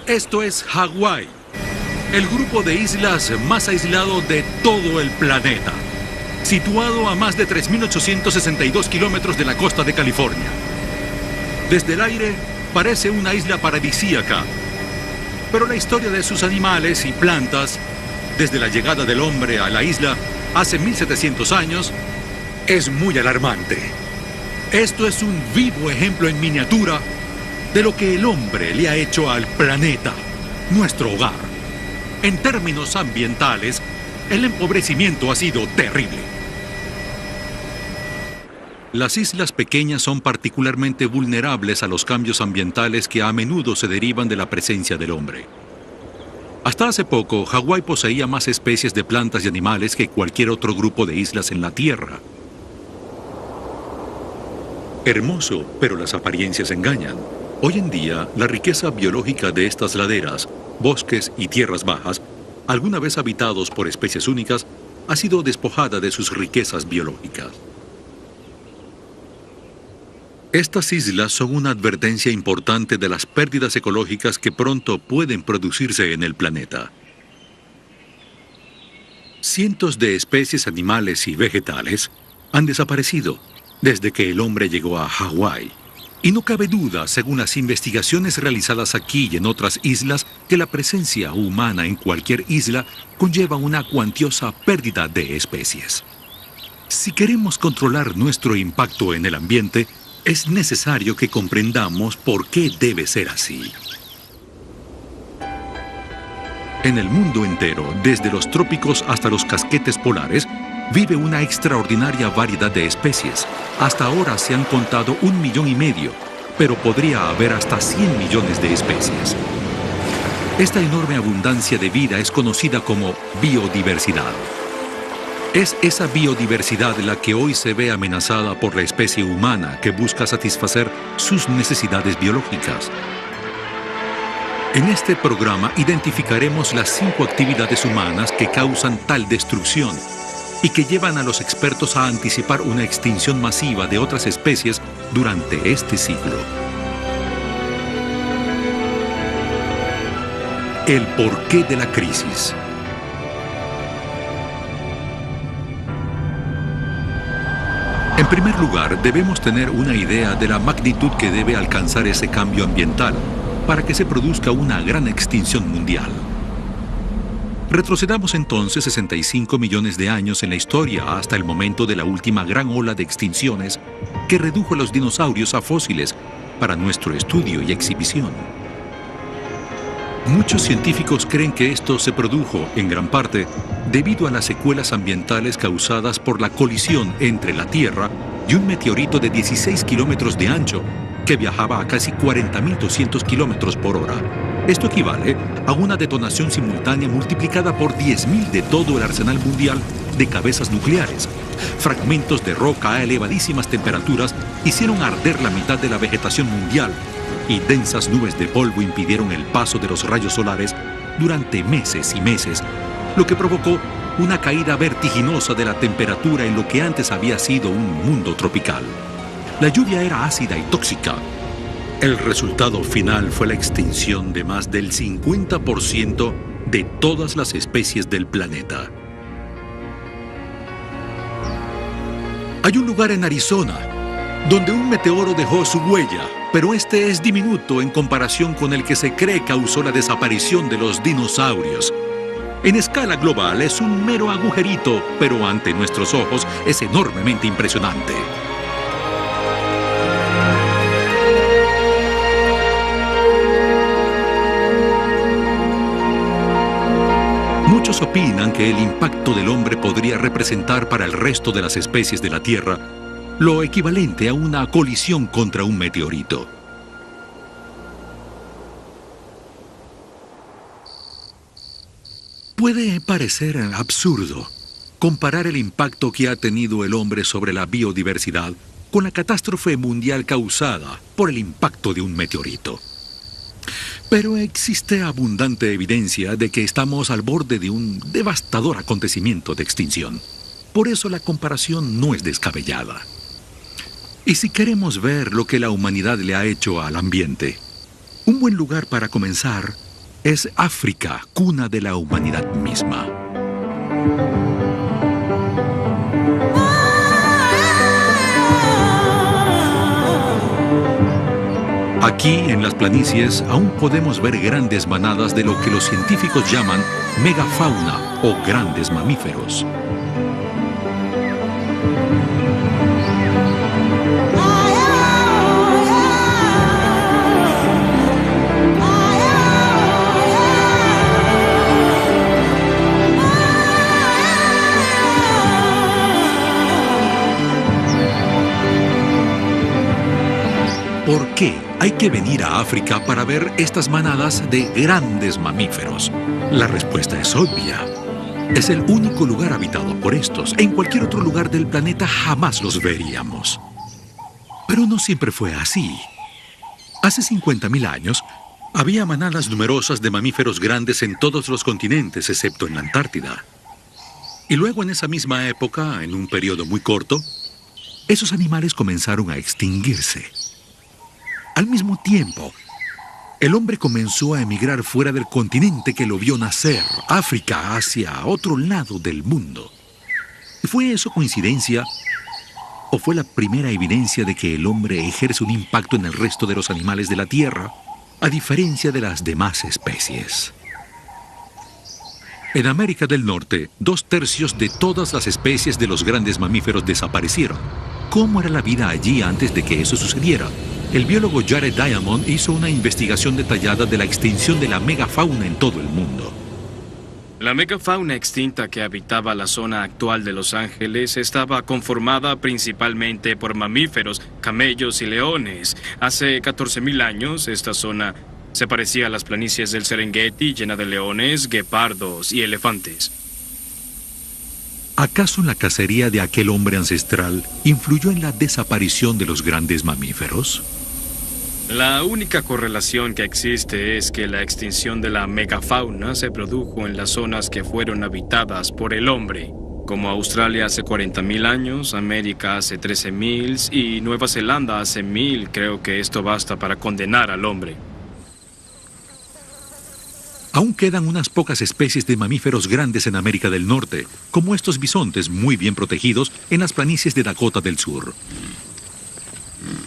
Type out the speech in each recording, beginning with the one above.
Esto es Hawái, el grupo de islas más aislado de todo el planeta, situado a más de 3.862 kilómetros de la costa de California. Desde el aire parece una isla paradisíaca, pero la historia de sus animales y plantas, desde la llegada del hombre a la isla hace 1.700 años, es muy alarmante. Esto es un vivo ejemplo en miniatura de lo que el hombre le ha hecho al planeta, nuestro hogar. En términos ambientales, el empobrecimiento ha sido terrible. Las islas pequeñas son particularmente vulnerables a los cambios ambientales que a menudo se derivan de la presencia del hombre. Hasta hace poco, Hawái poseía más especies de plantas y animales que cualquier otro grupo de islas en la Tierra. Hermoso, pero las apariencias engañan. Hoy en día, la riqueza biológica de estas laderas, bosques y tierras bajas, alguna vez habitados por especies únicas, ha sido despojada de sus riquezas biológicas. Estas islas son una advertencia importante de las pérdidas ecológicas que pronto pueden producirse en el planeta. Cientos de especies animales y vegetales han desaparecido desde que el hombre llegó a Hawái. Y no cabe duda, según las investigaciones realizadas aquí y en otras islas, que la presencia humana en cualquier isla conlleva una cuantiosa pérdida de especies. Si queremos controlar nuestro impacto en el ambiente, es necesario que comprendamos por qué debe ser así. En el mundo entero, desde los trópicos hasta los casquetes polares, vive una extraordinaria variedad de especies. Hasta ahora se han contado 1,5 millones, pero podría haber hasta 100 millones de especies. Esta enorme abundancia de vida es conocida como biodiversidad. Es esa biodiversidad la que hoy se ve amenazada por la especie humana que busca satisfacer sus necesidades biológicas. En este programa identificaremos las 5 actividades humanas que causan tal destrucción y que llevan a los expertos a anticipar una extinción masiva de otras especies durante este siglo. El porqué de la crisis. En primer lugar, debemos tener una idea de la magnitud que debe alcanzar ese cambio ambiental para que se produzca una gran extinción mundial. Retrocedamos entonces 65 millones de años en la historia hasta el momento de la última gran ola de extinciones que redujo a los dinosaurios a fósiles para nuestro estudio y exhibición. Muchos científicos creen que esto se produjo, en gran parte, debido a las secuelas ambientales causadas por la colisión entre la Tierra y un meteorito de 16 kilómetros de ancho que viajaba a casi 40.200 kilómetros por hora. Esto equivale a una detonación simultánea multiplicada por 10.000 de todo el arsenal mundial de cabezas nucleares. Fragmentos de roca a elevadísimas temperaturas hicieron arder la mitad de la vegetación mundial y densas nubes de polvo impidieron el paso de los rayos solares durante meses y meses, lo que provocó una caída vertiginosa de la temperatura en lo que antes había sido un mundo tropical. La lluvia era ácida y tóxica. El resultado final fue la extinción de más del 50% de todas las especies del planeta. Hay un lugar en Arizona donde un meteoro dejó su huella, pero este es diminuto en comparación con el que se cree causó la desaparición de los dinosaurios. En escala global es un mero agujerito, pero ante nuestros ojos es enormemente impresionante. Muchos opinan que el impacto del hombre podría representar para el resto de las especies de la Tierra lo equivalente a una colisión contra un meteorito. Puede parecer absurdo comparar el impacto que ha tenido el hombre sobre la biodiversidad con la catástrofe mundial causada por el impacto de un meteorito. Pero existe abundante evidencia de que estamos al borde de un devastador acontecimiento de extinción. Por eso la comparación no es descabellada. Y si queremos ver lo que la humanidad le ha hecho al ambiente, un buen lugar para comenzar Es África, cuna de la humanidad misma. Aquí, en las planicies, aún podemos ver grandes manadas de lo que los científicos llaman megafauna o grandes mamíferos. ¿Por qué hay que venir a África para ver estas manadas de grandes mamíferos? La respuesta es obvia. Es el único lugar habitado por estos. En cualquier otro lugar del planeta jamás los veríamos. Pero no siempre fue así. Hace 50.000 años, había manadas numerosas de mamíferos grandes en todos los continentes, excepto en la Antártida. Y luego, en esa misma época, en un periodo muy corto, esos animales comenzaron a extinguirse. Al mismo tiempo, el hombre comenzó a emigrar fuera del continente que lo vio nacer, África, hacia otro lado del mundo. ¿Fue eso coincidencia? ¿O fue la primera evidencia de que el hombre ejerce un impacto en el resto de los animales de la Tierra, a diferencia de las demás especies? En América del Norte, 2/3 de todas las especies de los grandes mamíferos desaparecieron. ¿Cómo era la vida allí antes de que eso sucediera? El biólogo Jared Diamond hizo una investigación detallada de la extinción de la megafauna en todo el mundo. La megafauna extinta que habitaba la zona actual de Los Ángeles estaba conformada principalmente por mamíferos, camellos y leones. Hace 14.000 años, esta zona se parecía a las planicies del Serengeti, llena de leones, guepardos y elefantes. ¿Acaso la cacería de aquel hombre ancestral influyó en la desaparición de los grandes mamíferos? La única correlación que existe es que la extinción de la megafauna se produjo en las zonas que fueron habitadas por el hombre, como Australia hace 40.000 años, América hace 13.000 y Nueva Zelanda hace 1.000. Creo que esto basta para condenar al hombre. Aún quedan unas pocas especies de mamíferos grandes en América del Norte, como estos bisontes muy bien protegidos en las planicies de Dakota del Sur.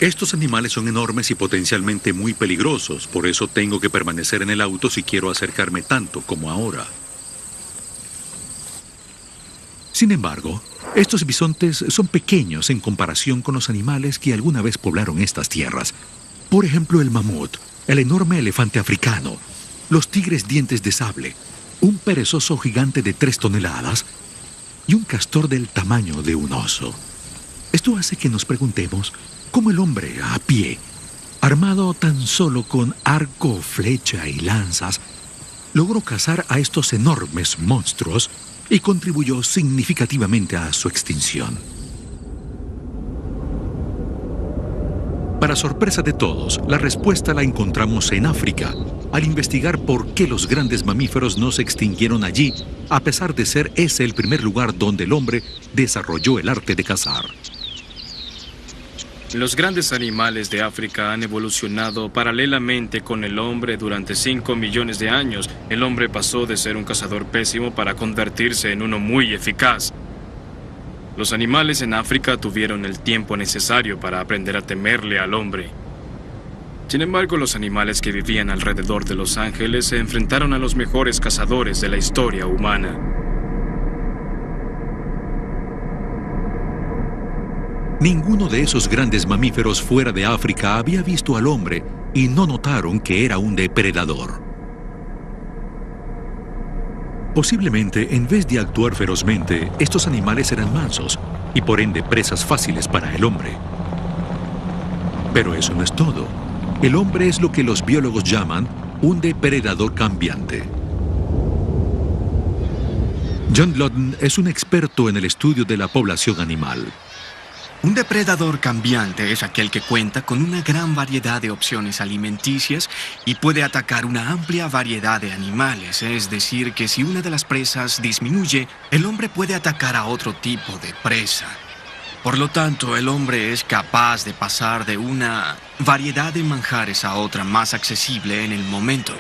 Estos animales son enormes y potencialmente muy peligrosos, por eso tengo que permanecer en el auto si quiero acercarme tanto como ahora. Sin embargo, estos bisontes son pequeños en comparación con los animales que alguna vez poblaron estas tierras. Por ejemplo, el mamut, el enorme elefante africano, los tigres dientes de sable, un perezoso gigante de 3 toneladas y un castor del tamaño de un oso. Esto hace que nos preguntemos cómo el hombre a pie, armado tan solo con arco, flecha y lanzas, logró cazar a estos enormes monstruos y contribuyó significativamente a su extinción. Para sorpresa de todos, la respuesta la encontramos en África, al investigar por qué los grandes mamíferos no se extinguieron allí, a pesar de ser ese el primer lugar donde el hombre desarrolló el arte de cazar. Los grandes animales de África han evolucionado paralelamente con el hombre durante 5 millones de años. El hombre pasó de ser un cazador pésimo para convertirse en uno muy eficaz. Los animales en África tuvieron el tiempo necesario para aprender a temerle al hombre. Sin embargo, los animales que vivían alrededor de Los Ángeles se enfrentaron a los mejores cazadores de la historia humana. Ninguno de esos grandes mamíferos fuera de África había visto al hombre y no notaron que era un depredador. Posiblemente, en vez de actuar ferozmente, estos animales eran mansos y por ende presas fáciles para el hombre. Pero eso no es todo. El hombre es lo que los biólogos llaman un depredador cambiante. John Loden es un experto en el estudio de la población animal. Un depredador cambiante es aquel que cuenta con una gran variedad de opciones alimenticias y puede atacar una amplia variedad de animales. Es decir, que si una de las presas disminuye, el hombre puede atacar a otro tipo de presa. Por lo tanto, el hombre es capaz de pasar de una variedad de manjares a otra más accesible en el momento.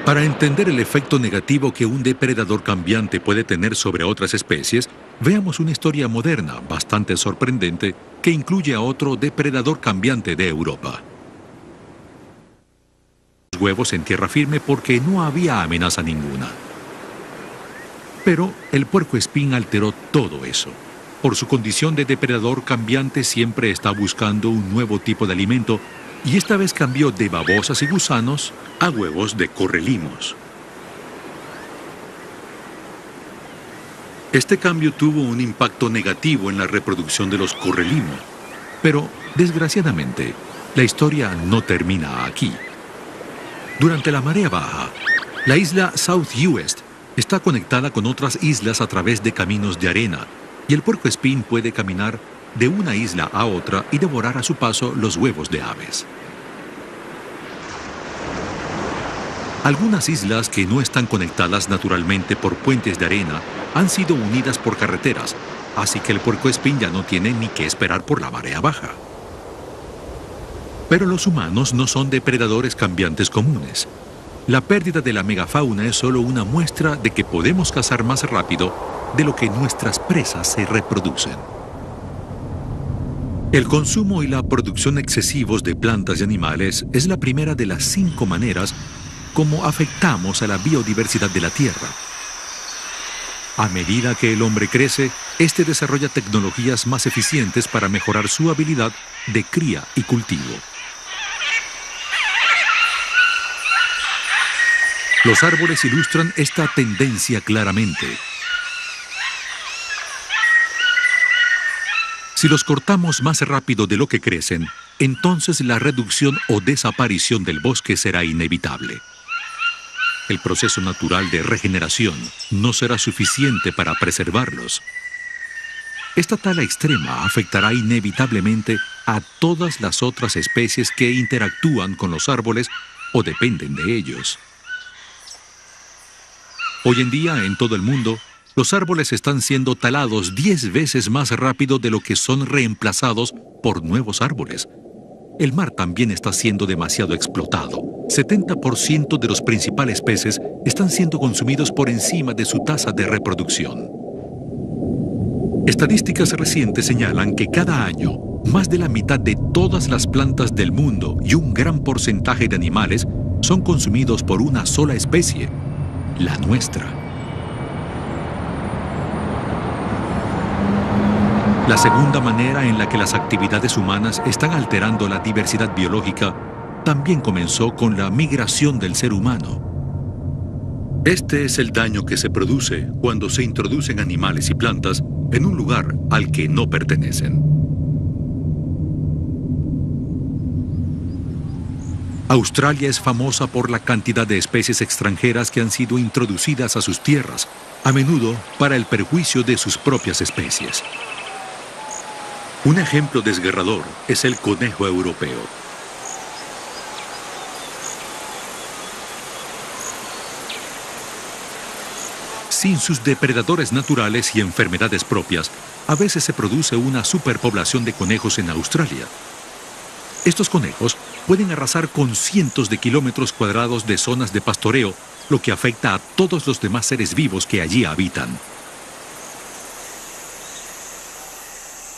Para entender el efecto negativo que un depredador cambiante puede tener sobre otras especies, veamos una historia moderna bastante sorprendente que incluye a otro depredador cambiante de Europa. Huevos en tierra firme porque no había amenaza ninguna. Pero el puercoespín alteró todo eso. Por su condición de depredador cambiante siempre está buscando un nuevo tipo de alimento y esta vez cambió de babosas y gusanos a huevos de correlimos. Este cambio tuvo un impacto negativo en la reproducción de los correlimos, pero desgraciadamente la historia no termina aquí. Durante la marea baja, la isla South Uist está conectada con otras islas a través de caminos de arena y el puercoespín puede caminar de una isla a otra y devorar a su paso los huevos de aves. Algunas islas que no están conectadas naturalmente por puentes de arena han sido unidas por carreteras, así que el puercoespín ya no tiene ni que esperar por la marea baja. Pero los humanos no son depredadores cambiantes comunes. La pérdida de la megafauna es solo una muestra de que podemos cazar más rápido de lo que nuestras presas se reproducen. El consumo y la producción excesivos de plantas y animales es la primera de las 5 maneras como afectamos a la biodiversidad de la Tierra. A medida que el hombre crece, este desarrolla tecnologías más eficientes para mejorar su habilidad de cría y cultivo. Los árboles ilustran esta tendencia claramente. Si los cortamos más rápido de lo que crecen, entonces la reducción o desaparición del bosque será inevitable. El proceso natural de regeneración no será suficiente para preservarlos. Esta tala extrema afectará inevitablemente a todas las otras especies que interactúan con los árboles o dependen de ellos. Hoy en día, en todo el mundo, los árboles están siendo talados 10 veces más rápido de lo que son reemplazados por nuevos árboles. El mar también está siendo demasiado explotado. 70% de los principales peces están siendo consumidos por encima de su tasa de reproducción. Estadísticas recientes señalan que cada año, más de la mitad de todas las plantas del mundo y un gran porcentaje de animales son consumidos por una sola especie, la nuestra. La segunda manera en la que las actividades humanas están alterando la diversidad biológica también comenzó con la migración del ser humano. Este es el daño que se produce cuando se introducen animales y plantas en un lugar al que no pertenecen. Australia es famosa por la cantidad de especies extranjeras que han sido introducidas a sus tierras, a menudo para el perjuicio de sus propias especies. Un ejemplo desgarrador es el conejo europeo. Sin sus depredadores naturales y enfermedades propias, a veces se produce una superpoblación de conejos en Australia. Estos conejos pueden arrasar con cientos de kilómetros cuadrados de zonas de pastoreo, lo que afecta a todos los demás seres vivos que allí habitan.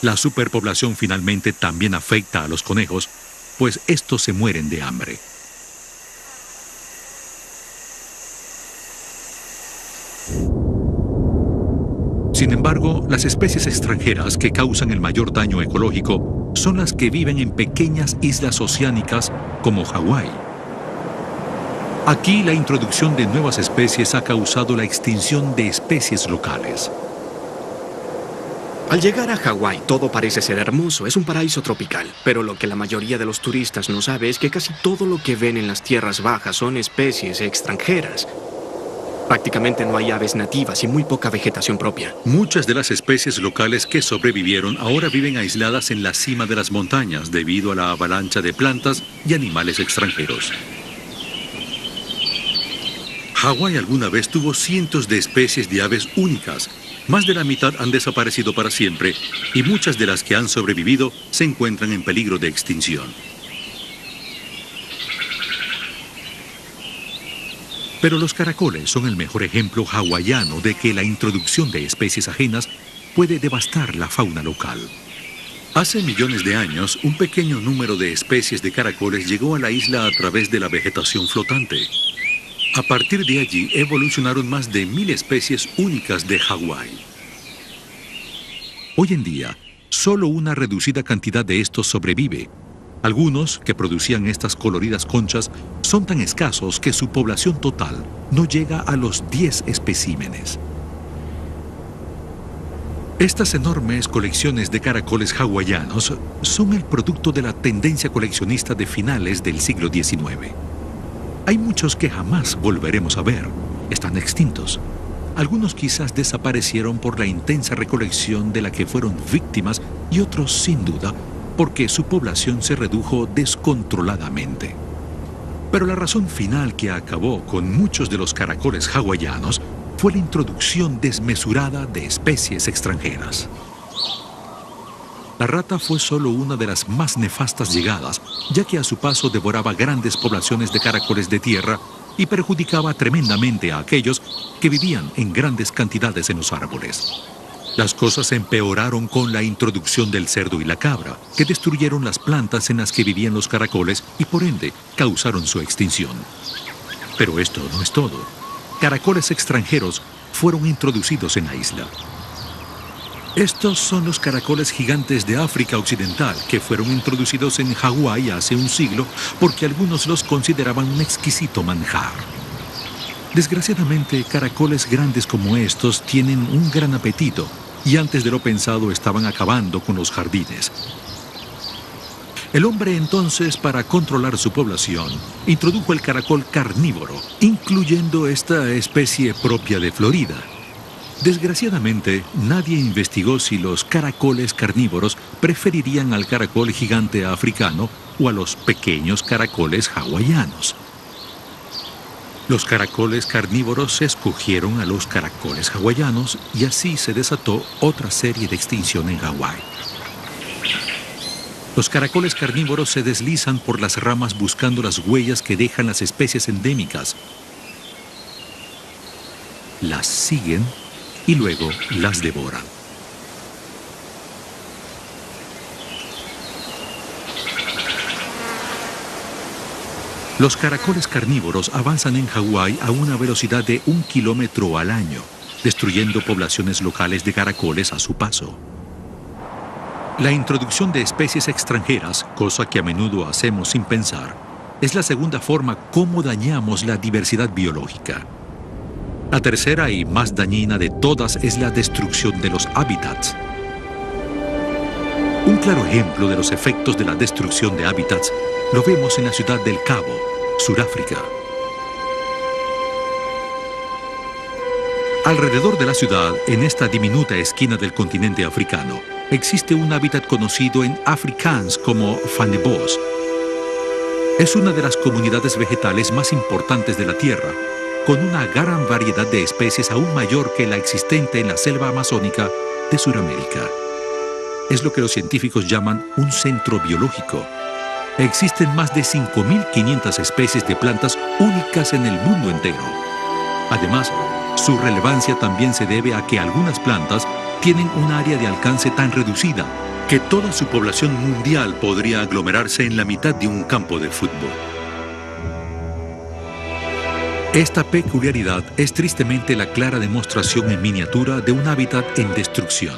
La superpoblación finalmente también afecta a los conejos, pues estos se mueren de hambre. Sin embargo, las especies extranjeras que causan el mayor daño ecológico son las que viven en pequeñas islas oceánicas como Hawái. Aquí la introducción de nuevas especies ha causado la extinción de especies locales. Al llegar a Hawái, todo parece ser hermoso, es un paraíso tropical. Pero lo que la mayoría de los turistas no sabe es que casi todo lo que ven en las tierras bajas son especies extranjeras. Prácticamente no hay aves nativas y muy poca vegetación propia. Muchas de las especies locales que sobrevivieron ahora viven aisladas en la cima de las montañas debido a la avalancha de plantas y animales extranjeros. Hawái alguna vez tuvo cientos de especies de aves únicas. Más de la mitad han desaparecido para siempre y muchas de las que han sobrevivido se encuentran en peligro de extinción. Pero los caracoles son el mejor ejemplo hawaiano de que la introducción de especies ajenas puede devastar la fauna local. Hace millones de años, un pequeño número de especies de caracoles llegó a la isla a través de la vegetación flotante. A partir de allí evolucionaron más de 1000 especies únicas de Hawái. Hoy en día, solo una reducida cantidad de estos sobrevive. Algunos, que producían estas coloridas conchas, son tan escasos que su población total no llega a los 10 especímenes. Estas enormes colecciones de caracoles hawaianos son el producto de la tendencia coleccionista de finales del siglo XIX. Hay muchos que jamás volveremos a ver, están extintos. Algunos quizás desaparecieron por la intensa recolección de la que fueron víctimas y otros, sin duda, porque su población se redujo descontroladamente. Pero la razón final que acabó con muchos de los caracoles hawaianos fue la introducción desmesurada de especies extranjeras. La rata fue solo una de las más nefastas llegadas, ya que a su paso devoraba grandes poblaciones de caracoles de tierra y perjudicaba tremendamente a aquellos que vivían en grandes cantidades en los árboles. Las cosas empeoraron con la introducción del cerdo y la cabra, que destruyeron las plantas en las que vivían los caracoles y por ende causaron su extinción. Pero esto no es todo. Caracoles extranjeros fueron introducidos en la isla. Estos son los caracoles gigantes de África Occidental que fueron introducidos en Hawái hace un siglo porque algunos los consideraban un exquisito manjar. Desgraciadamente, caracoles grandes como estos tienen un gran apetito y antes de lo pensado estaban acabando con los jardines. El hombre entonces, para controlar su población, introdujo el caracol carnívoro, incluyendo esta especie propia de Florida. Desgraciadamente, nadie investigó si los caracoles carnívoros preferirían al caracol gigante africano o a los pequeños caracoles hawaianos. Los caracoles carnívoros escogieron a los caracoles hawaianos y así se desató otra serie de extinción en Hawái. Los caracoles carnívoros se deslizan por las ramas buscando las huellas que dejan las especies endémicas. Las siguen y luego las devoran. Los caracoles carnívoros avanzan en Hawái a una velocidad de 1 kilómetro al año, destruyendo poblaciones locales de caracoles a su paso. La introducción de especies extranjeras, cosa que a menudo hacemos sin pensar, es la segunda forma como dañamos la diversidad biológica. La tercera y más dañina de todas es la destrucción de los hábitats. Un claro ejemplo de los efectos de la destrucción de hábitats lo vemos en la ciudad del Cabo, Sudáfrica. Alrededor de la ciudad, en esta diminuta esquina del continente africano, existe un hábitat conocido en Afrikaans como Fynbos. Es una de las comunidades vegetales más importantes de la Tierra, con una gran variedad de especies aún mayor que la existente en la selva amazónica de Sudamérica. Es lo que los científicos llaman un centro biológico. Existen más de 5.500 especies de plantas únicas en el mundo entero. Además, su relevancia también se debe a que algunas plantas tienen un área de alcance tan reducida que toda su población mundial podría aglomerarse en la mitad de un campo de fútbol. Esta peculiaridad es tristemente la clara demostración en miniatura de un hábitat en destrucción.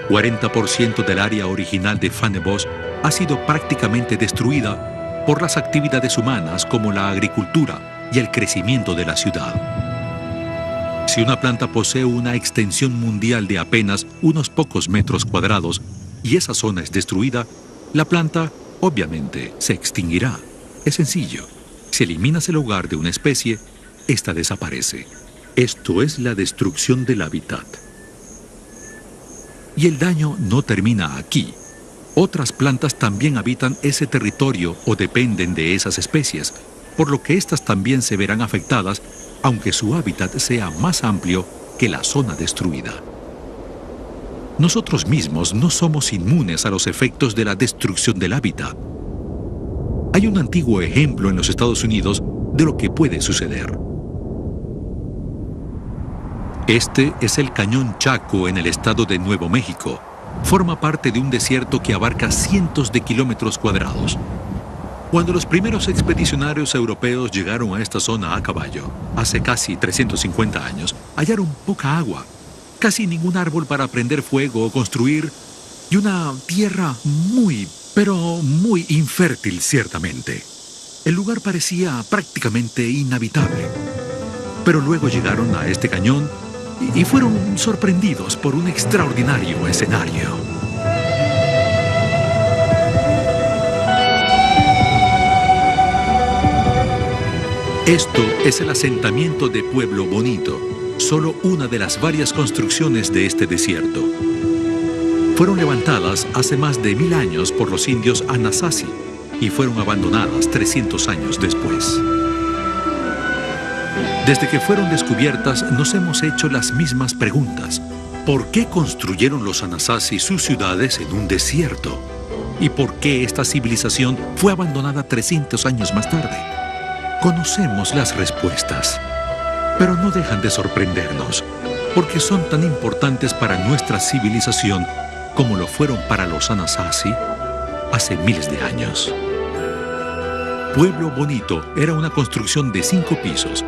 40% del área original de Fynbos ha sido prácticamente destruida por las actividades humanas como la agricultura y el crecimiento de la ciudad. Si una planta posee una extensión mundial de apenas unos pocos metros cuadrados y esa zona es destruida, la planta, obviamente, se extinguirá. Es sencillo. Si eliminas el hogar de una especie, esta desaparece. Esto es la destrucción del hábitat. Y el daño no termina aquí. Otras plantas también habitan ese territorio o dependen de esas especies, por lo que éstas también se verán afectadas, aunque su hábitat sea más amplio que la zona destruida. Nosotros mismos no somos inmunes a los efectos de la destrucción del hábitat. Hay un antiguo ejemplo en los Estados Unidos de lo que puede suceder. Este es el Cañón Chaco en el estado de Nuevo México. Forma parte de un desierto que abarca cientos de kilómetros cuadrados. Cuando los primeros expedicionarios europeos llegaron a esta zona a caballo, hace casi 350 años, hallaron poca agua, casi ningún árbol para prender fuego o construir, y una tierra muy, pero muy infértil ciertamente. El lugar parecía prácticamente inhabitable. Pero luego llegaron a este cañón y fueron sorprendidos por un extraordinario escenario. Esto es el asentamiento de Pueblo Bonito, solo una de las varias construcciones de este desierto. Fueron levantadas hace más de 1000 años por los indios Anasazi y fueron abandonadas 300 años después. Desde que fueron descubiertas nos hemos hecho las mismas preguntas. ¿Por qué construyeron los Anasazi sus ciudades en un desierto? ¿Y por qué esta civilización fue abandonada 300 años más tarde? Conocemos las respuestas, pero no dejan de sorprendernos, porque son tan importantes para nuestra civilización como lo fueron para los Anasazi hace miles de años. Pueblo Bonito era una construcción de 5 pisos,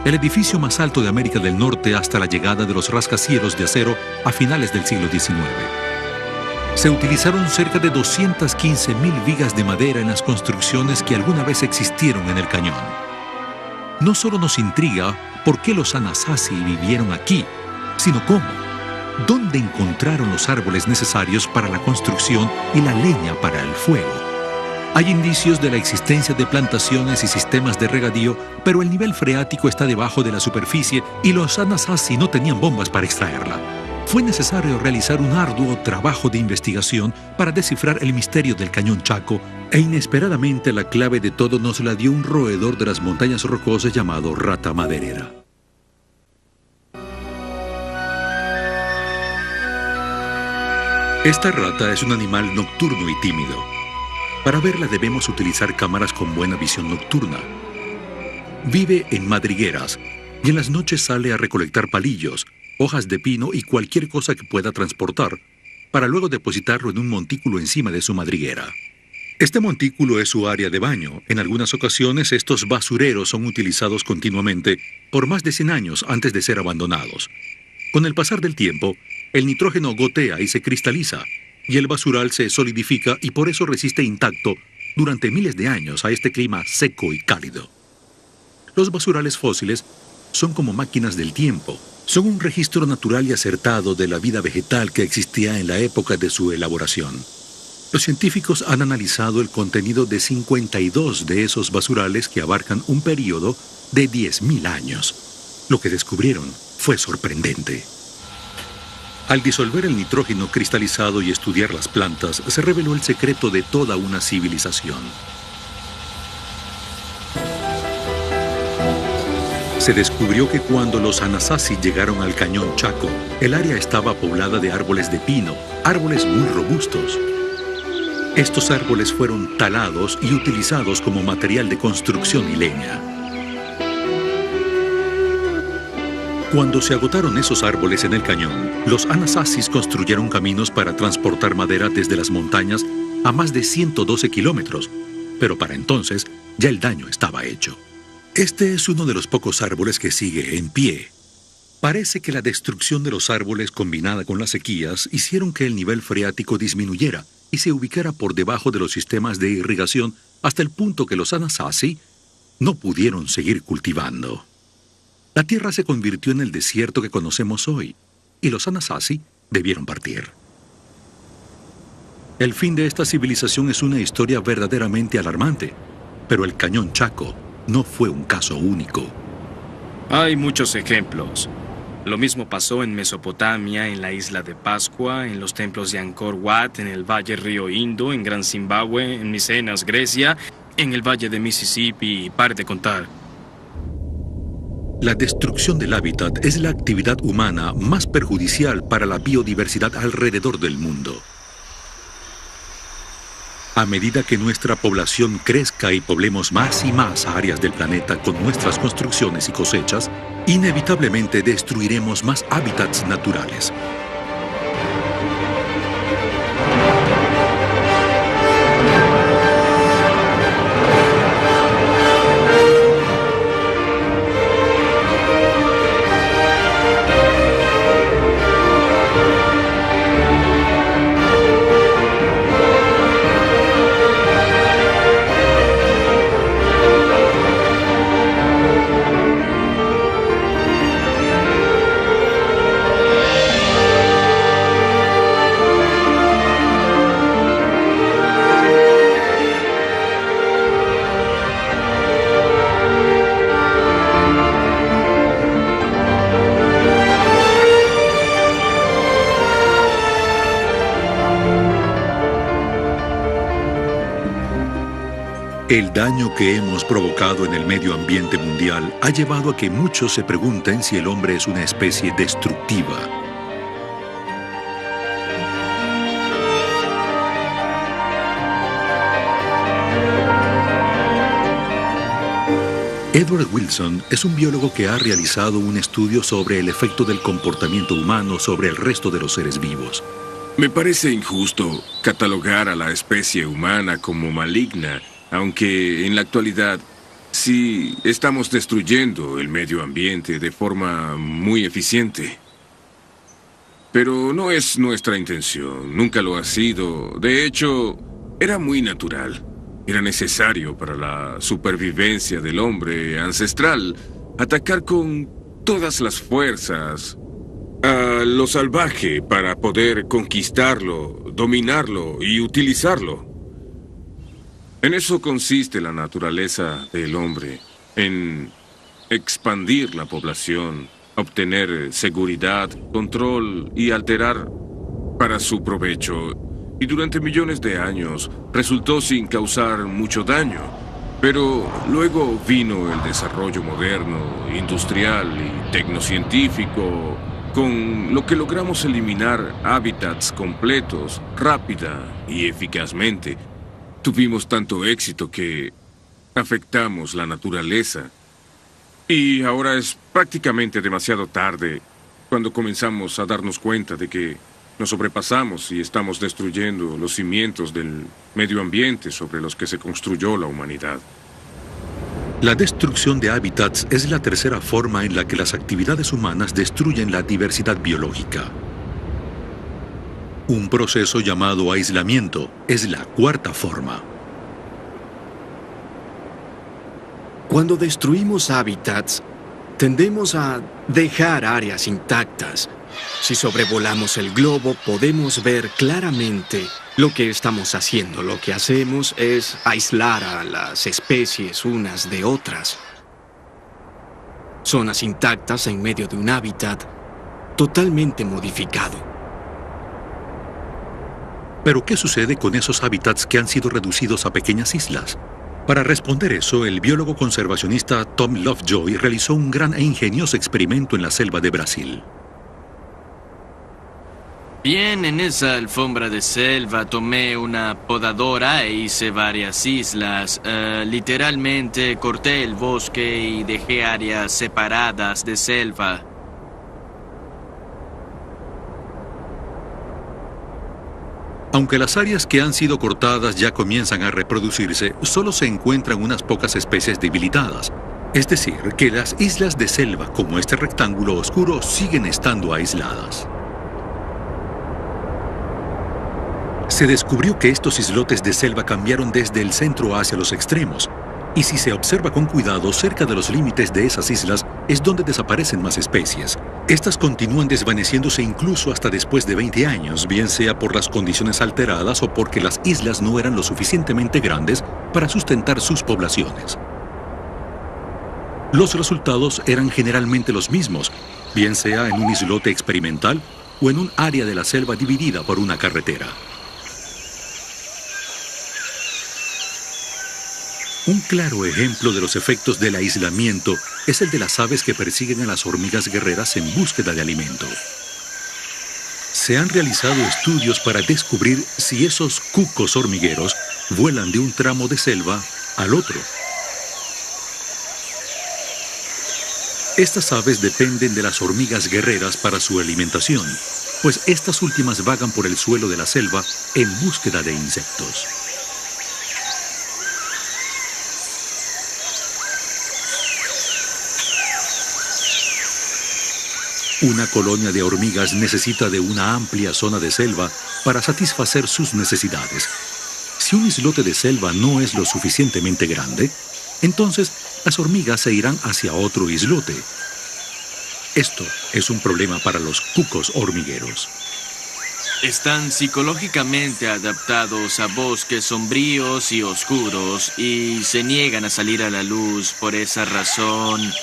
el edificio más alto de América del Norte hasta la llegada de los rascacielos de acero a finales del siglo XIX. Se utilizaron cerca de 215,000 vigas de madera en las construcciones que alguna vez existieron en el cañón. No solo nos intriga por qué los Anasazi vivieron aquí, sino cómo. ¿Dónde encontraron los árboles necesarios para la construcción y la leña para el fuego? Hay indicios de la existencia de plantaciones y sistemas de regadío, pero el nivel freático está debajo de la superficie y los Anasazi no tenían bombas para extraerla. Fue necesario realizar un arduo trabajo de investigación para descifrar el misterio del Cañón Chaco, e inesperadamente la clave de todo nos la dio un roedor de las montañas rocosas llamado rata maderera. Esta rata es un animal nocturno y tímido. Para verla debemos utilizar cámaras con buena visión nocturna. Vive en madrigueras y en las noches sale a recolectar palillos, hojas de pino y cualquier cosa que pueda transportar, para luego depositarlo en un montículo encima de su madriguera. Este montículo es su área de baño. En algunas ocasiones estos basureros son utilizados continuamente por más de 100 años antes de ser abandonados. Con el pasar del tiempo, el nitrógeno gotea y se cristaliza, y el basural se solidifica y por eso resiste intacto durante miles de años a este clima seco y cálido. Los basurales fósiles son como máquinas del tiempo. Son un registro natural y acertado de la vida vegetal que existía en la época de su elaboración. Los científicos han analizado el contenido de 52 de esos basurales que abarcan un periodo de 10.000 años. Lo que descubrieron fue sorprendente. Al disolver el nitrógeno cristalizado y estudiar las plantas, se reveló el secreto de toda una civilización. Se descubrió que cuando los Anasazi llegaron al Cañón Chaco, el área estaba poblada de árboles de pino, árboles muy robustos. Estos árboles fueron talados y utilizados como material de construcción y leña. Cuando se agotaron esos árboles en el cañón, los Anasazis construyeron caminos para transportar madera desde las montañas a más de 112 kilómetros, pero para entonces ya el daño estaba hecho. Este es uno de los pocos árboles que sigue en pie. Parece que la destrucción de los árboles combinada con las sequías hicieron que el nivel freático disminuyera y se ubicara por debajo de los sistemas de irrigación hasta el punto que los Anasazi no pudieron seguir cultivando. La tierra se convirtió en el desierto que conocemos hoy y los Anasazi debieron partir. El fin de esta civilización es una historia verdaderamente alarmante, pero el Cañón Chaco no fue un caso único. Hay muchos ejemplos. Lo mismo pasó en Mesopotamia, en la isla de Pascua, en los templos de Angkor Wat, en el Valle Río Indo, en Gran Zimbabue, en Micenas, Grecia, en el Valle de Mississippi, y pare de contar. La destrucción del hábitat es la actividad humana más perjudicial para la biodiversidad alrededor del mundo. A medida que nuestra población crezca y poblemos más y más áreas del planeta con nuestras construcciones y cosechas, inevitablemente destruiremos más hábitats naturales. El daño que hemos provocado en el medio ambiente mundial ha llevado a que muchos se pregunten si el hombre es una especie destructiva. Edward Wilson es un biólogo que ha realizado un estudio sobre el efecto del comportamiento humano sobre el resto de los seres vivos. Me parece injusto catalogar a la especie humana como maligna, aunque en la actualidad sí estamos destruyendo el medio ambiente de forma muy eficiente. Pero no es nuestra intención, nunca lo ha sido. De hecho, era muy natural. Era necesario para la supervivencia del hombre ancestral atacar con todas las fuerzas a lo salvaje para poder conquistarlo, dominarlo y utilizarlo. En eso consiste la naturaleza del hombre, en expandir la población, obtener seguridad, control y alterar para su provecho. Y durante millones de años resultó sin causar mucho daño. Pero luego vino el desarrollo moderno, industrial y tecnocientífico, con lo que logramos eliminar hábitats completos, rápida y eficazmente. Tuvimos tanto éxito que afectamos la naturaleza. Y ahora es prácticamente demasiado tarde cuando comenzamos a darnos cuenta de que nos sobrepasamos y estamos destruyendo los cimientos del medio ambiente sobre los que se construyó la humanidad. La destrucción de hábitats es la tercera forma en la que las actividades humanas destruyen la diversidad biológica. Un proceso llamado aislamiento es la cuarta forma. Cuando destruimos hábitats, tendemos a dejar áreas intactas. Si sobrevolamos el globo, podemos ver claramente lo que estamos haciendo. Lo que hacemos es aislar a las especies unas de otras. Zonas intactas en medio de un hábitat totalmente modificado. ¿Pero qué sucede con esos hábitats que han sido reducidos a pequeñas islas? Para responder eso, el biólogo conservacionista Tom Lovejoy realizó un gran e ingenioso experimento en la selva de Brasil. Bien, en esa alfombra de selva tomé una podadora e hice varias islas. Literalmente corté el bosque y dejé áreas separadas de selva. Aunque las áreas que han sido cortadas ya comienzan a reproducirse, solo se encuentran unas pocas especies debilitadas. Es decir, que las islas de selva, como este rectángulo oscuro, siguen estando aisladas. Se descubrió que estos islotes de selva cambiaron desde el centro hacia los extremos, y si se observa con cuidado, cerca de los límites de esas islas es donde desaparecen más especies. Estas continúan desvaneciéndose incluso hasta después de 20 años, bien sea por las condiciones alteradas o porque las islas no eran lo suficientemente grandes para sustentar sus poblaciones. Los resultados eran generalmente los mismos, bien sea en un islote experimental o en un área de la selva dividida por una carretera. Un claro ejemplo de los efectos del aislamiento es el de las aves que persiguen a las hormigas guerreras en búsqueda de alimento. Se han realizado estudios para descubrir si esos cucos hormigueros vuelan de un tramo de selva al otro. Estas aves dependen de las hormigas guerreras para su alimentación, pues estas últimas vagan por el suelo de la selva en búsqueda de insectos. Una colonia de hormigas necesita de una amplia zona de selva para satisfacer sus necesidades. Si un islote de selva no es lo suficientemente grande, entonces las hormigas se irán hacia otro islote. Esto es un problema para los cucos hormigueros. Están psicológicamente adaptados a bosques sombríos y oscuros y se niegan a salir a la luz. Por esa razón,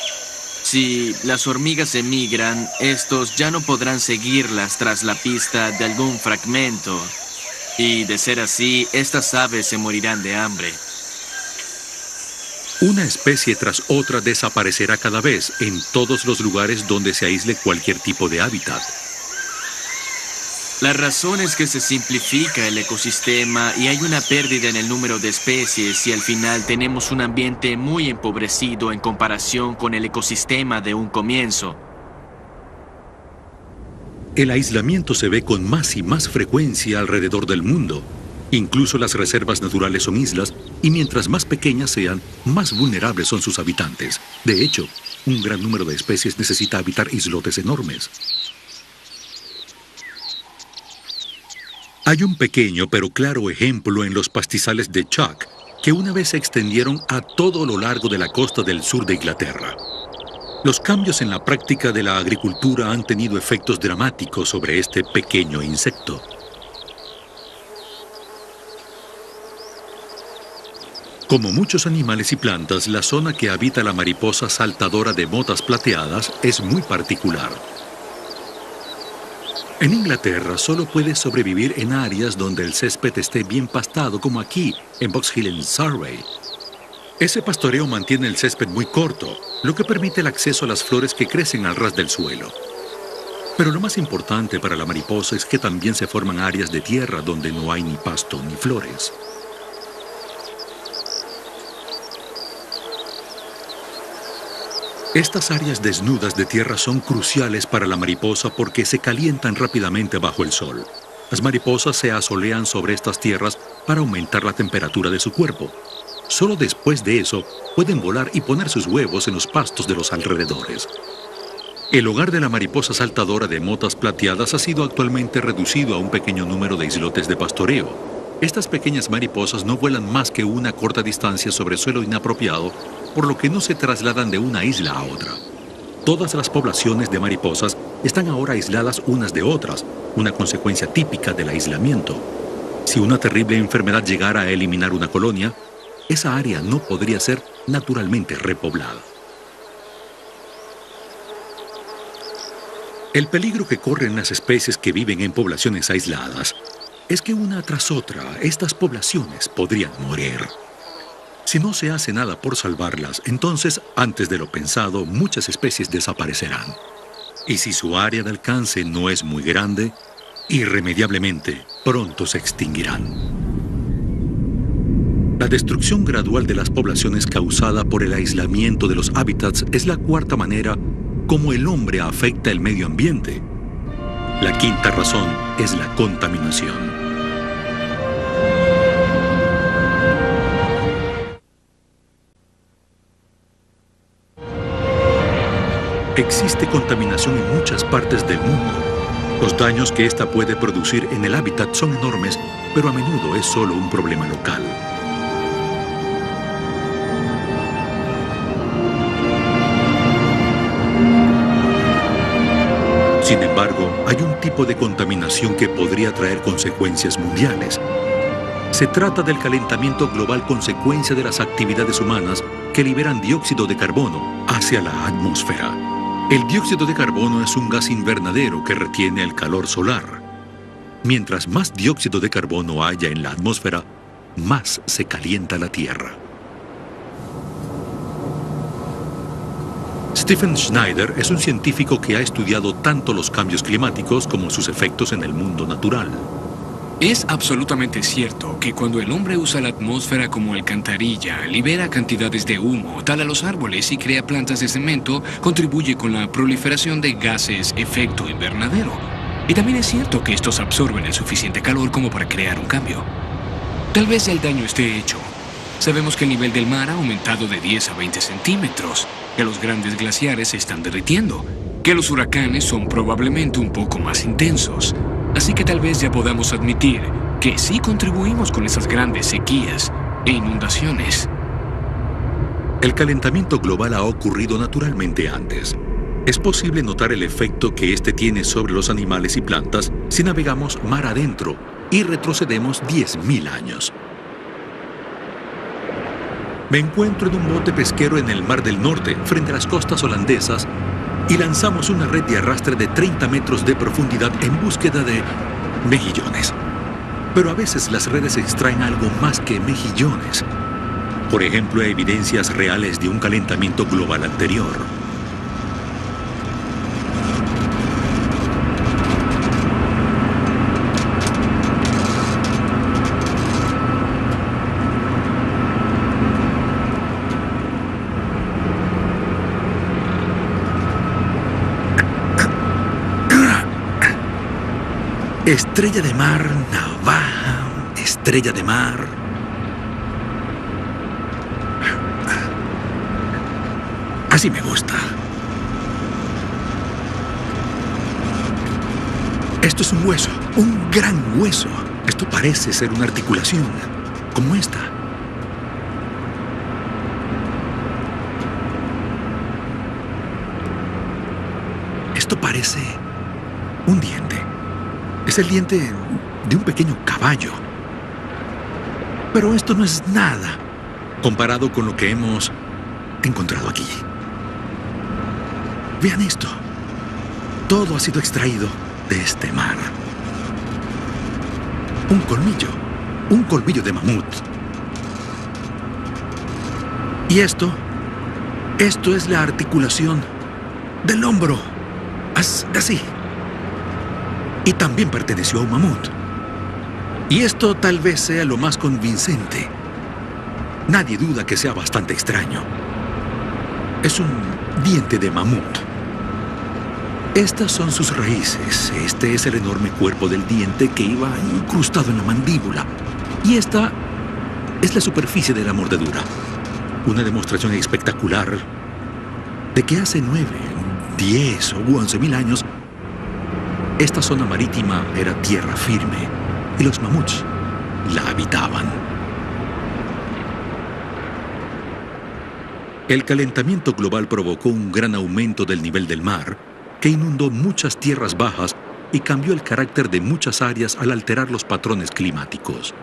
si las hormigas emigran, estos ya no podrán seguirlas tras la pista de algún fragmento. Y de ser así, estas aves se morirán de hambre. Una especie tras otra desaparecerá cada vez en todos los lugares donde se aísle cualquier tipo de hábitat. La razón es que se simplifica el ecosistema y hay una pérdida en el número de especies y al final tenemos un ambiente muy empobrecido en comparación con el ecosistema de un comienzo. El aislamiento se ve con más y más frecuencia alrededor del mundo. Incluso las reservas naturales son islas y mientras más pequeñas sean, más vulnerables son sus habitantes. De hecho, un gran número de especies necesita habitar islotes enormes. Hay un pequeño pero claro ejemplo en los pastizales de Chalk, que una vez se extendieron a todo lo largo de la costa del sur de Inglaterra. Los cambios en la práctica de la agricultura han tenido efectos dramáticos sobre este pequeño insecto. Como muchos animales y plantas, la zona que habita la mariposa saltadora de motas plateadas es muy particular. En Inglaterra solo puede sobrevivir en áreas donde el césped esté bien pastado, como aquí, en Box Hill, en Surrey. Ese pastoreo mantiene el césped muy corto, lo que permite el acceso a las flores que crecen al ras del suelo. Pero lo más importante para la mariposa es que también se forman áreas de tierra donde no hay ni pasto ni flores. Estas áreas desnudas de tierra son cruciales para la mariposa porque se calientan rápidamente bajo el sol. Las mariposas se asolean sobre estas tierras para aumentar la temperatura de su cuerpo. Solo después de eso pueden volar y poner sus huevos en los pastos de los alrededores. El hogar de la mariposa saltadora de motas plateadas ha sido actualmente reducido a un pequeño número de islotes de pastoreo. Estas pequeñas mariposas no vuelan más que una corta distancia sobre suelo inapropiado, por lo que no se trasladan de una isla a otra. Todas las poblaciones de mariposas están ahora aisladas unas de otras, una consecuencia típica del aislamiento. Si una terrible enfermedad llegara a eliminar una colonia, esa área no podría ser naturalmente repoblada. El peligro que corren las especies que viven en poblaciones aisladas es que una tras otra estas poblaciones podrían morir. Si no se hace nada por salvarlas, entonces, antes de lo pensado, muchas especies desaparecerán. Y si su área de alcance no es muy grande, irremediablemente pronto se extinguirán. La destrucción gradual de las poblaciones causada por el aislamiento de los hábitats es la cuarta manera como el hombre afecta el medio ambiente. La quinta razón es la contaminación. Existe contaminación en muchas partes del mundo. Los daños que ésta puede producir en el hábitat son enormes, pero a menudo es solo un problema local. Sin embargo, hay un tipo de contaminación que podría traer consecuencias mundiales. Se trata del calentamiento global consecuencia de las actividades humanas que liberan dióxido de carbono hacia la atmósfera. El dióxido de carbono es un gas invernadero que retiene el calor solar. Mientras más dióxido de carbono haya en la atmósfera, más se calienta la Tierra. Stephen Schneider es un científico que ha estudiado tanto los cambios climáticos como sus efectos en el mundo natural. Es absolutamente cierto que cuando el hombre usa la atmósfera como alcantarilla, libera cantidades de humo, tala los árboles y crea plantas de cemento, contribuye con la proliferación de gases efecto invernadero. Y también es cierto que estos absorben el suficiente calor como para crear un cambio. Tal vez el daño esté hecho. Sabemos que el nivel del mar ha aumentado de 10 a 20 centímetros, que los grandes glaciares se están derritiendo, que los huracanes son probablemente un poco más intensos. Así que tal vez ya podamos admitir que sí contribuimos con esas grandes sequías e inundaciones. El calentamiento global ha ocurrido naturalmente antes. Es posible notar el efecto que este tiene sobre los animales y plantas si navegamos mar adentro y retrocedemos 10.000 años. Me encuentro en un bote pesquero en el Mar del Norte, frente a las costas holandesas, y lanzamos una red de arrastre de 30 metros de profundidad en búsqueda de mejillones. Pero a veces las redes extraen algo más que mejillones. Por ejemplo, evidencias reales de un calentamiento global anterior. Estrella de mar, navaja, estrella de mar. Así me gusta. Esto es un hueso, un gran hueso. Esto parece ser una articulación, como esta. Esto parece un diente. Es el diente de un pequeño caballo. Pero esto no es nada comparado con lo que hemos encontrado aquí. Vean esto. Todo ha sido extraído de este mar. Un colmillo de mamut. Y esto es la articulación del hombro. Así. Y también perteneció a un mamut. Y esto tal vez sea lo más convincente. Nadie duda que sea bastante extraño. Es un diente de mamut. Estas son sus raíces. Este es el enorme cuerpo del diente que iba incrustado en la mandíbula. Y esta es la superficie de la mordedura. Una demostración espectacular de que hace 9, 10 o 11.000 años esta zona marítima era tierra firme y los mamuts la habitaban. El calentamiento global provocó un gran aumento del nivel del mar que inundó muchas tierras bajas y cambió el carácter de muchas áreas al alterar los patrones climáticos.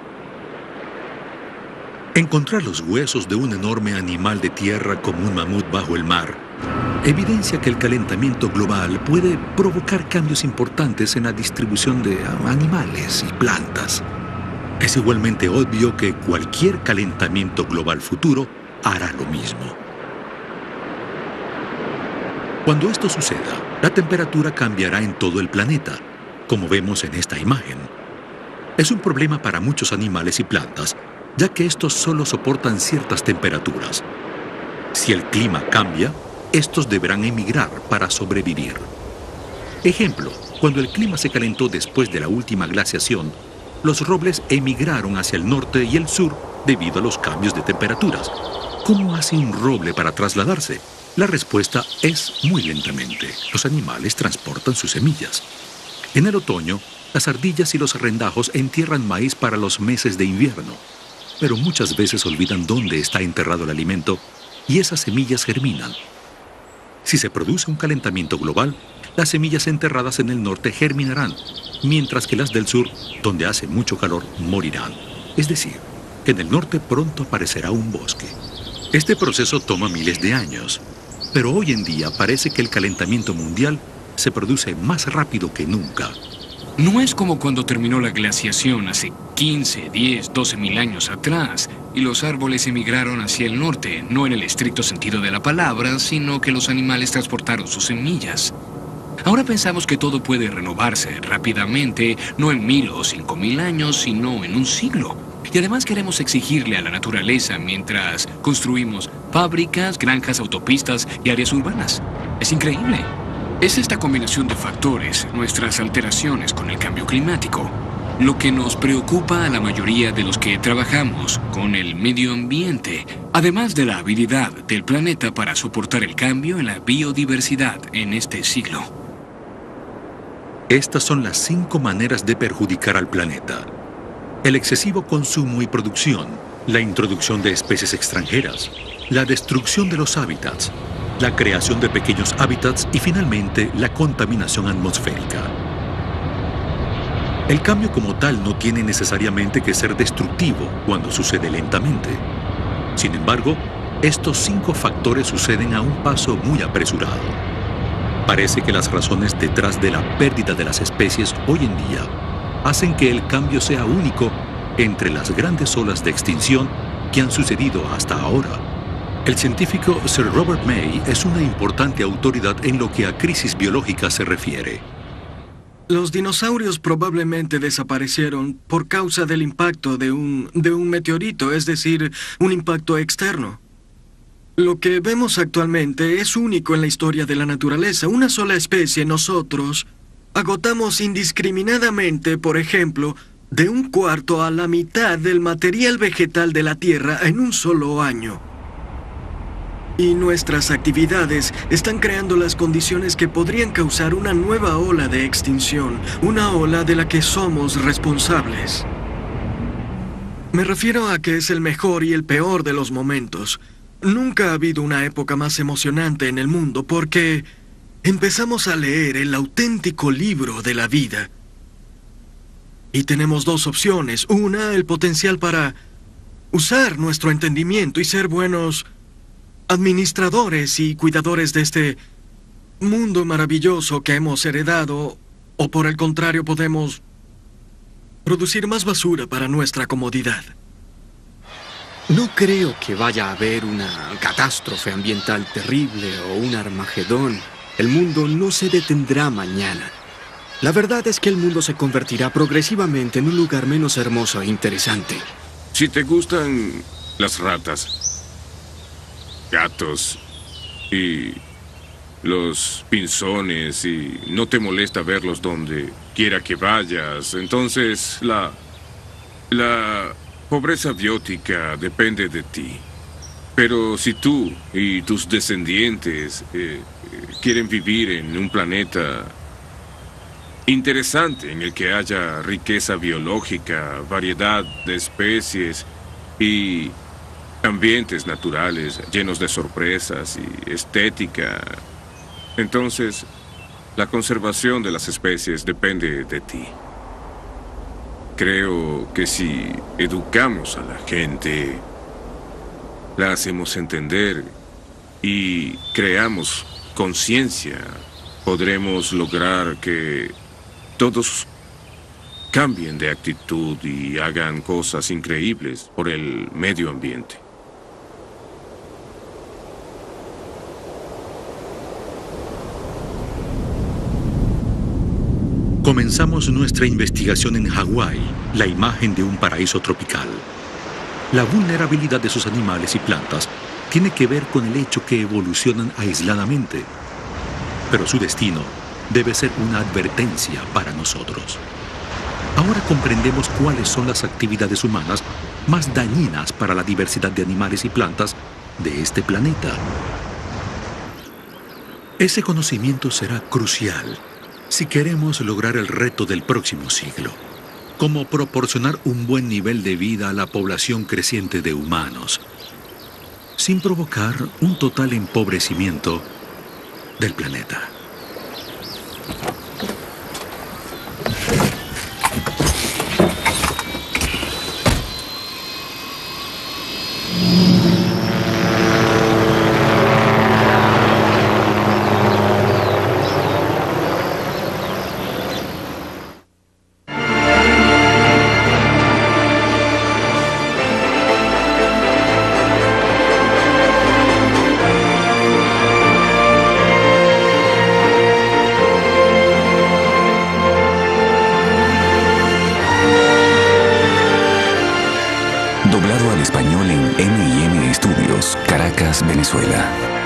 Encontrar los huesos de un enorme animal de tierra como un mamut bajo el mar evidencia que el calentamiento global puede provocar cambios importantes en la distribución de animales y plantas. Es igualmente obvio que cualquier calentamiento global futuro hará lo mismo. Cuando esto suceda, la temperatura cambiará en todo el planeta, como vemos en esta imagen. Es un problema para muchos animales y plantas, ya que estos solo soportan ciertas temperaturas. Si el clima cambia, estos deberán emigrar para sobrevivir. Ejemplo, cuando el clima se calentó después de la última glaciación, los robles emigraron hacia el norte y el sur debido a los cambios de temperaturas. ¿Cómo hace un roble para trasladarse? La respuesta es muy lentamente. Los animales transportan sus semillas. En el otoño, las ardillas y los rendajos entierran maíz para los meses de invierno, pero muchas veces olvidan dónde está enterrado el alimento y esas semillas germinan. Si se produce un calentamiento global, las semillas enterradas en el norte germinarán, mientras que las del sur, donde hace mucho calor, morirán. Es decir, que en el norte pronto aparecerá un bosque. Este proceso toma miles de años, pero hoy en día parece que el calentamiento mundial se produce más rápido que nunca. No es como cuando terminó la glaciación hace 15, 10, 12.000 años atrás y los árboles emigraron hacia el norte, no en el estricto sentido de la palabra, sino que los animales transportaron sus semillas. Ahora pensamos que todo puede renovarse rápidamente, no en 1000 o 5000 años, sino en un siglo. Y además queremos exigirle a la naturaleza mientras construimos fábricas, granjas, autopistas y áreas urbanas. Es increíble. Es esta combinación de factores, nuestras alteraciones con el cambio climático, lo que nos preocupa a la mayoría de los que trabajamos con el medio ambiente, además de la habilidad del planeta para soportar el cambio en la biodiversidad en este siglo. Estas son las 5 maneras de perjudicar al planeta: el excesivo consumo y producción, la introducción de especies extranjeras, la destrucción de los hábitats, la creación de pequeños hábitats y finalmente la contaminación atmosférica. El cambio como tal no tiene necesariamente que ser destructivo cuando sucede lentamente. Sin embargo, estos 5 factores suceden a un paso muy apresurado. Parece que las razones detrás de la pérdida de las especies hoy en día hacen que el cambio sea único entre las grandes olas de extinción que han sucedido hasta ahora. El científico Sir Robert May es una importante autoridad en lo que a crisis biológica se refiere. Los dinosaurios probablemente desaparecieron por causa del impacto de un meteorito, es decir, un impacto externo. Lo que vemos actualmente es único en la historia de la naturaleza. Una sola especie, nosotros, agotamos indiscriminadamente, por ejemplo, de 1/4 a la mitad del material vegetal de la Tierra en un solo año. Y nuestras actividades están creando las condiciones que podrían causar una nueva ola de extinción, una ola de la que somos responsables. Me refiero a que es el mejor y el peor de los momentos. Nunca ha habido una época más emocionante en el mundo porque empezamos a leer el auténtico libro de la vida. Y tenemos 2 opciones. Una, el potencial para usar nuestro entendimiento y ser buenos administradores y cuidadores de este mundo maravilloso que hemos heredado, o por el contrario podemos producir más basura para nuestra comodidad. No creo que vaya a haber una catástrofe ambiental terrible o un Armagedón. El mundo no se detendrá mañana. La verdad es que el mundo se convertirá progresivamente en un lugar menos hermoso e interesante. Si te gustan las ratas, gatos y los pinzones y no te molesta verlos donde quiera que vayas, entonces la pobreza biótica depende de ti. Pero si tú y tus descendientes quieren vivir en un planeta interesante en el que haya riqueza biológica, variedad de especies y ambientes naturales llenos de sorpresas y estética, entonces la conservación de las especies depende de ti. Creo que si educamos a la gente, la hacemos entender y creamos conciencia, podremos lograr que todos cambien de actitud y hagan cosas increíbles por el medio ambiente. Comenzamos nuestra investigación en Hawái, la imagen de un paraíso tropical. La vulnerabilidad de sus animales y plantas tiene que ver con el hecho que evolucionan aisladamente, pero su destino debe ser una advertencia para nosotros. Ahora comprendemos cuáles son las actividades humanas más dañinas para la diversidad de animales y plantas de este planeta. Ese conocimiento será crucial si queremos lograr el reto del próximo siglo, como proporcionar un buen nivel de vida a la población creciente de humanos, sin provocar un total empobrecimiento del planeta. Caracas, Venezuela.